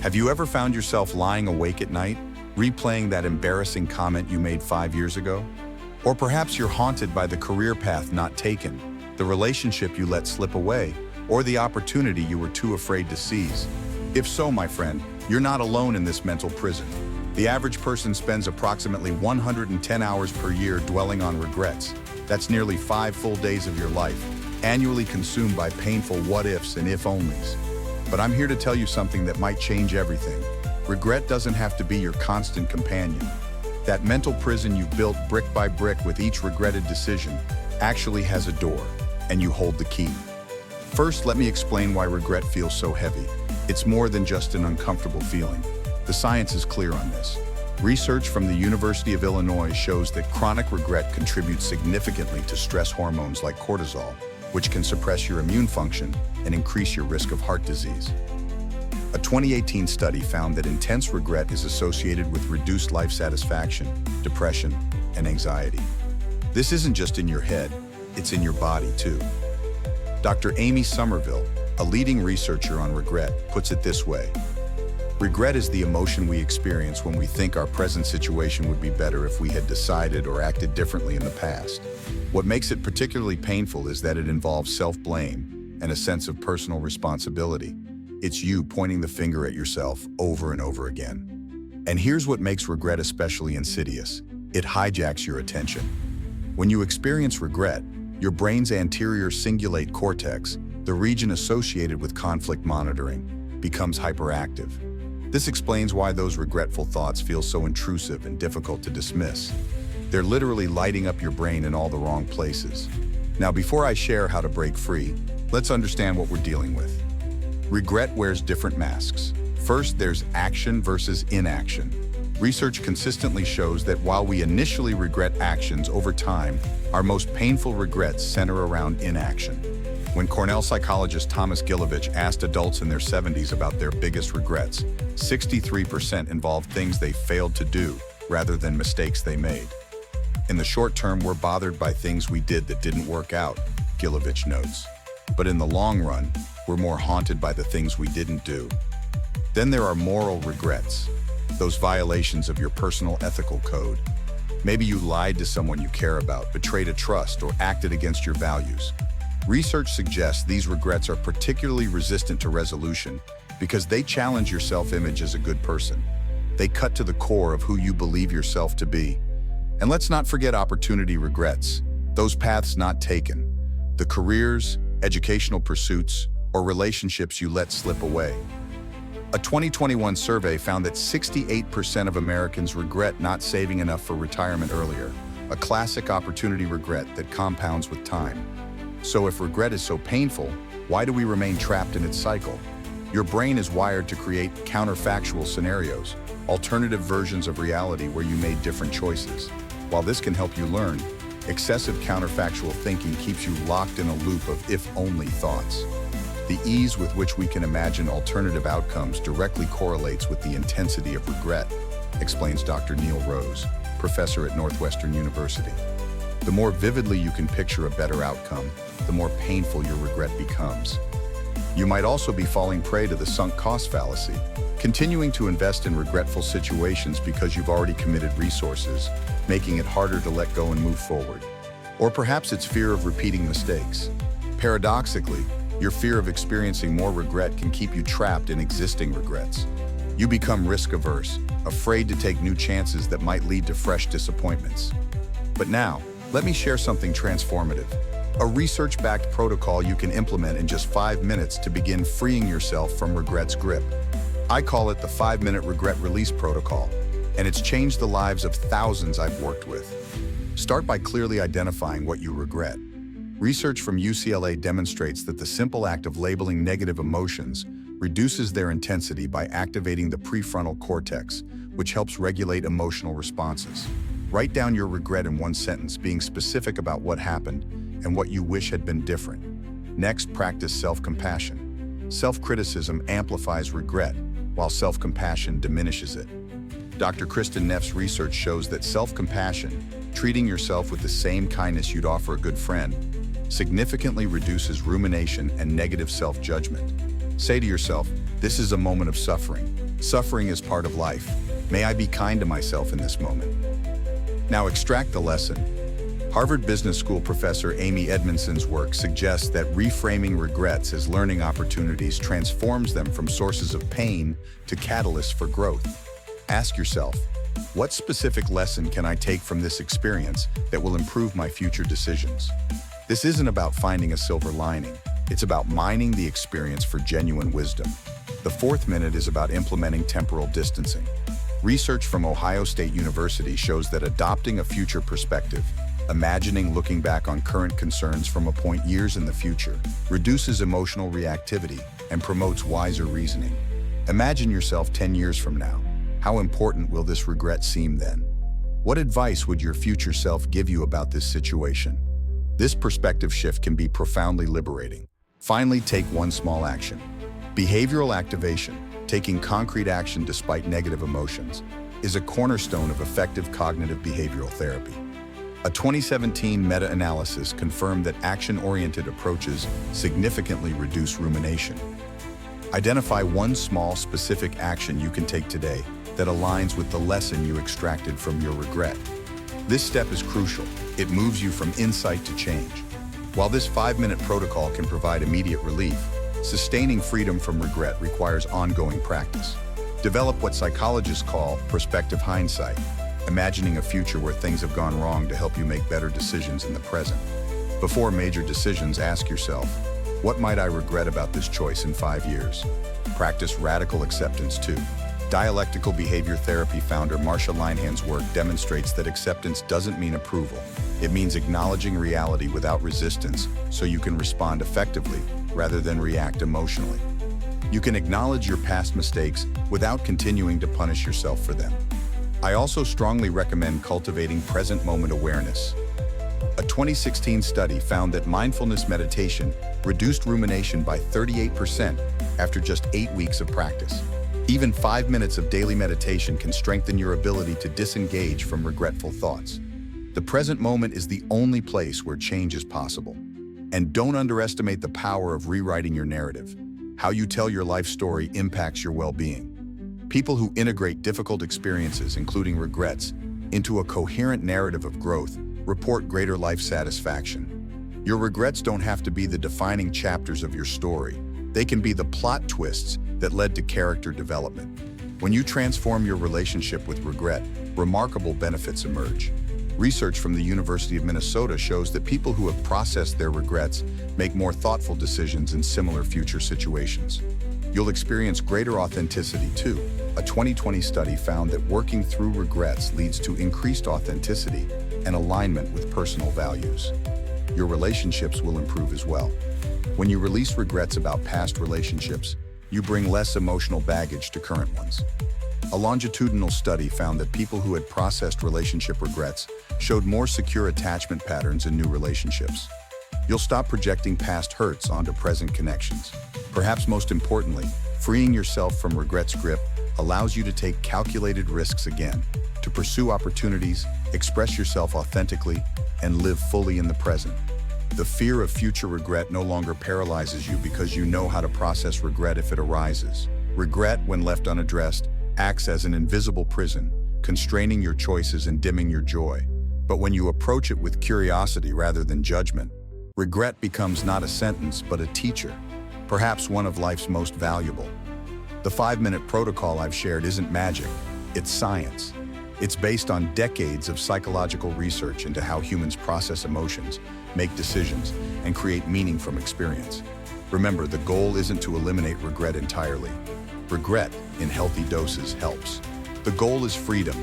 Have you ever found yourself lying awake at night, replaying that embarrassing comment you made 5 years ago? Or perhaps you're haunted by the career path not taken, the relationship you let slip away, or the opportunity you were too afraid to seize. If so, my friend, you're not alone in this mental prison. The average person spends approximately 110 hours per year dwelling on regrets. That's nearly 5 full days of your life, annually consumed by painful what-ifs and if-onlys. But I'm here to tell you something that might change everything. Regret doesn't have to be your constant companion. That mental prison you've built brick by brick with each regretted decision actually has a door, and you hold the key. First, let me explain why regret feels so heavy. It's more than just an uncomfortable feeling. The science is clear on this. Research from the University of Illinois shows that chronic regret contributes significantly to stress hormones like cortisol, which can suppress your immune function and increase your risk of heart disease. A 2018 study found that intense regret is associated with reduced life satisfaction, depression, and anxiety. This isn't just in your head, it's in your body too. Dr. Amy Somerville, a leading researcher on regret, puts it this way: regret is the emotion we experience when we think our present situation would be better if we had decided or acted differently in the past. What makes it particularly painful is that it involves self-blame and a sense of personal responsibility. It's you pointing the finger at yourself over and over again. And here's what makes regret especially insidious: it hijacks your attention. When you experience regret, your brain's anterior cingulate cortex, the region associated with conflict monitoring, becomes hyperactive. This explains why those regretful thoughts feel so intrusive and difficult to dismiss. They're literally lighting up your brain in all the wrong places. Now, before I share how to break free, let's understand what we're dealing with. Regret wears different masks. First, there's action versus inaction. Research consistently shows that while we initially regret actions, over time, our most painful regrets center around inaction. When Cornell psychologist Thomas Gilovich asked adults in their 70s about their biggest regrets, 63% involved things they failed to do rather than mistakes they made. In the short term, we're bothered by things we did that didn't work out, Gilovich notes. But in the long run, we're more haunted by the things we didn't do. Then there are moral regrets, those violations of your personal ethical code. Maybe you lied to someone you care about, betrayed a trust, or acted against your values. Research suggests these regrets are particularly resistant to resolution because they challenge your self-image as a good person. They cut to the core of who you believe yourself to be. And let's not forget opportunity regrets, those paths not taken, the careers, educational pursuits, or relationships you let slip away. A 2021 survey found that 68% of Americans regret not saving enough for retirement earlier, a classic opportunity regret that compounds with time. So if regret is so painful, why do we remain trapped in its cycle? Your brain is wired to create counterfactual scenarios, alternative versions of reality where you made different choices. While this can help you learn, excessive counterfactual thinking keeps you locked in a loop of if-only thoughts. The ease with which we can imagine alternative outcomes directly correlates with the intensity of regret, explains Dr. Neil Rose, professor at Northwestern University. The more vividly you can picture a better outcome, the more painful your regret becomes. You might also be falling prey to the sunk cost fallacy, continuing to invest in regretful situations because you've already committed resources, making it harder to let go and move forward. Or perhaps it's fear of repeating mistakes. Paradoxically, your fear of experiencing more regret can keep you trapped in existing regrets. You become risk-averse, afraid to take new chances that might lead to fresh disappointments. But now, let me share something transformative. A research-backed protocol you can implement in just 5 minutes to begin freeing yourself from regret's grip. I call it the 5-Minute Regret Release Protocol, and it's changed the lives of thousands I've worked with. Start by clearly identifying what you regret. Research from UCLA demonstrates that the simple act of labeling negative emotions reduces their intensity by activating the prefrontal cortex, which helps regulate emotional responses. Write down your regret in one sentence, being specific about what happened and what you wish had been different. Next, practice self-compassion. Self-criticism amplifies regret, while self-compassion diminishes it. Dr. Kristen Neff's research shows that self-compassion, treating yourself with the same kindness you'd offer a good friend, significantly reduces rumination and negative self-judgment. Say to yourself, This is a moment of suffering. Suffering is part of life. May I be kind to myself in this moment. Now extract the lesson. Harvard Business School professor Amy Edmondson's work suggests that reframing regrets as learning opportunities transforms them from sources of pain to catalysts for growth. Ask yourself, what specific lesson can I take from this experience that will improve my future decisions? This isn't about finding a silver lining. It's about mining the experience for genuine wisdom. The fourth minute is about implementing temporal distancing. Research from Ohio State University shows that adopting a future perspective, imagining looking back on current concerns from a point years in the future, reduces emotional reactivity and promotes wiser reasoning. Imagine yourself 10 years from now. How important will this regret seem then? What advice would your future self give you about this situation? This perspective shift can be profoundly liberating. Finally, take one small action. Behavioral activation, taking concrete action despite negative emotions, is a cornerstone of effective cognitive behavioral therapy. A 2017 meta-analysis confirmed that action-oriented approaches significantly reduce rumination. Identify one small, specific action you can take today that aligns with the lesson you extracted from your regret. This step is crucial. It moves you from insight to change. While this 5-minute protocol can provide immediate relief, sustaining freedom from regret requires ongoing practice. Develop what psychologists call prospective hindsight, imagining a future where things have gone wrong to help you make better decisions in the present. Before major decisions, ask yourself, what might I regret about this choice in 5 years? Practice radical acceptance too. Dialectical behavior therapy founder Marsha Linehan's work demonstrates that acceptance doesn't mean approval. It means acknowledging reality without resistance so you can respond effectively rather than react emotionally. You can acknowledge your past mistakes without continuing to punish yourself for them. I also strongly recommend cultivating present moment awareness. A 2016 study found that mindfulness meditation reduced rumination by 38% after just 8 weeks of practice. Even 5 minutes of daily meditation can strengthen your ability to disengage from regretful thoughts. The present moment is the only place where change is possible. And don't underestimate the power of rewriting your narrative. How you tell your life story impacts your well-being. People who integrate difficult experiences, including regrets, into a coherent narrative of growth report greater life satisfaction. Your regrets don't have to be the defining chapters of your story. They can be the plot twists that led to character development. When you transform your relationship with regret, remarkable benefits emerge. Research from the University of Minnesota shows that people who have processed their regrets make more thoughtful decisions in similar future situations. You'll experience greater authenticity too. A 2020 study found that working through regrets leads to increased authenticity and alignment with personal values. Your relationships will improve as well. When you release regrets about past relationships, you bring less emotional baggage to current ones. A longitudinal study found that people who had processed relationship regrets showed more secure attachment patterns in new relationships. You'll stop projecting past hurts onto present connections. Perhaps most importantly, freeing yourself from regret's grip allows you to take calculated risks again, to pursue opportunities, express yourself authentically, and live fully in the present. The fear of future regret no longer paralyzes you because you know how to process regret if it arises. Regret, when left unaddressed, acts as an invisible prison, constraining your choices and dimming your joy. But when you approach it with curiosity rather than judgment, regret becomes not a sentence but a teacher, perhaps one of life's most valuable. The 5-minute protocol I've shared isn't magic, it's science. It's based on decades of psychological research into how humans process emotions, make decisions, and create meaning from experience. Remember, the goal isn't to eliminate regret entirely. Regret, in healthy doses, helps. The goal is freedom,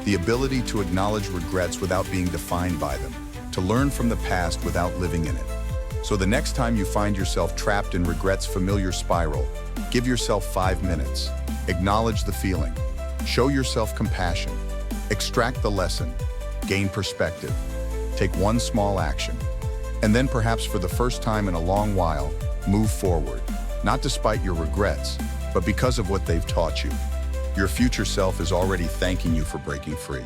the ability to acknowledge regrets without being defined by them, to learn from the past without living in it. So the next time you find yourself trapped in regret's familiar spiral, give yourself 5 minutes. Acknowledge the feeling. Show yourself compassion. Extract the lesson. Gain perspective. Take one small action. And then perhaps for the first time in a long while, move forward. Not despite your regrets, but because of what they've taught you. Your future self is already thanking you for breaking free.